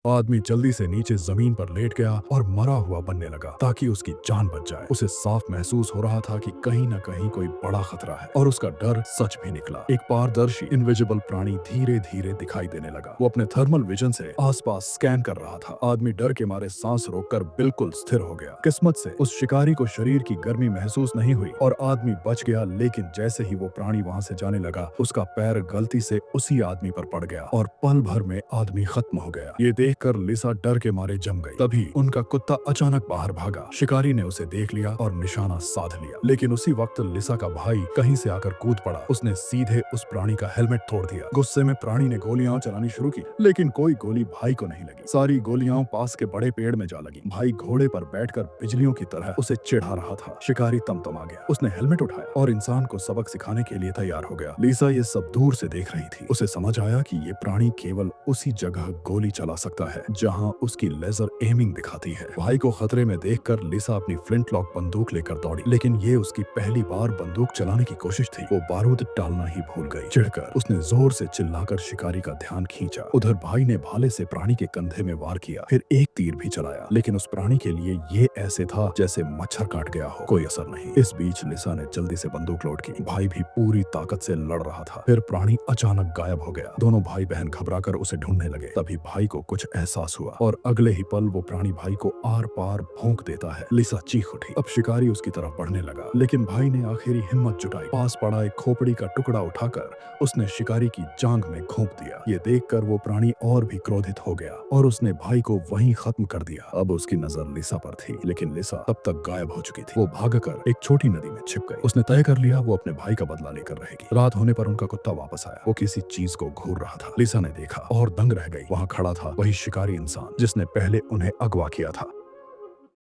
आदमी जल्दी से नीचे जमीन पर लेट गया और मरा हुआ बनने लगा ताकि उसकी जान बच जाए। उसे साफ महसूस हो रहा था कि कहीं न कहीं कोई बड़ा खतरा है और उसका डर सच भी निकला। एक पारदर्शी इनविजिबल प्राणी धीरे धीरे दिखाई देने लगा। वो अपने थर्मल विजन से आसपास स्कैन कर रहा था। आदमी डर के मारे सांस रोककर बिल्कुल स्थिर हो गया। किस्मत से उस शिकारी को शरीर की गर्मी महसूस नहीं हुई और आदमी बच गया, लेकिन जैसे ही वो प्राणी वहां से जाने लगा उसका पैर गलती से उसी आदमी पर पड़ गया और पल भर में आदमी खत्म हो गया। ये देखकर लिसा डर के मारे जम गई। तभी उनका कुत्ता अचानक बाहर भागा। शिकारी ने उसे देख लिया और निशाना साध लिया, लेकिन उसी वक्त लिसा का भाई कहीं से आकर कूद पड़ा। उसने सीधे उस प्राणी का हेलमेट तोड़ दिया। गुस्से में प्राणी ने गोलियां चलानी शुरू की, लेकिन कोई गोली भाई को नहीं लगी। सारी गोलियां पास के बड़े पेड़ में जा लगी। भाई घोड़े पर बैठकर बिजलियों की तरह उसे चिढ़ा रहा था। शिकारी तमतमा गया। उसने हेलमेट उठाया और इंसान को सबक सिखाने के लिए तैयार हो गया। लिसा ये सब दूर से देख रही थी। उसे समझ आया कि ये प्राणी केवल उसी जगह गोली चला सकता है जहां उसकी लेजर एमिंग दिखाती है। भाई को खतरे में देखकर लिसा अपनी फ्लिंट लॉक बंदूक लेकर दौड़ी, लेकिन ये उसकी पहली बार बंदूक चलाने की कोशिश थी। वो बारूद डालना ही भूल गई। चिढ़कर उसने जोर से चिल्लाकर शिकारी का ध्यान खींचा। उधर भाई ने भाले से प्राणी के कंधे में वार किया, फिर एक तीर भी चलाया, लेकिन उस प्राणी के लिए ये ऐसे था जैसे मच्छर काट गया हो। कोई असर नहीं। इस बीच लिसा ने जल्दी से बंदूक लोड की। भाई भी पूरी ताकत से लड़ रहा था। फिर प्राणी अचानक गायब हो गया। दोनों भाई बहन घबराकर उसे ढूंढने लगे। तभी भाई को कुछ एहसास हुआ और अगले ही पल वो प्राणी भाई को आर पार भौंक देता है। लिसा चीख उठी। अब शिकारी उसकी तरफ बढ़ने लगा, लेकिन भाई ने आखिरी हिम्मत जुटाई। पास पड़ा एक खोपड़ी का टुकड़ा उठाकर उसने शिकारी की जांघ में घोंप दिया। ये देखकर वो प्राणी और भी क्रोधित हो गया और उसने भाई को वहीं खत्म कर दिया। अब उसकी नजर लिसा पर थी, लेकिन लिसा तब तक गायब हो चुकी थी। वो भागकर एक छोटी नदी में छिप गई। उसने तय कर लिया वो अपने भाई का बदला लेकर रहेगी। रात होने पर उनका कुत्ता वापस आया। वो किसी चीज को घूर रहा था। लिसा ने देखा और दंग रह गई। वहां खड़ा था वही शिकारी इंसान जिसने पहले उन्हें अगवा किया था।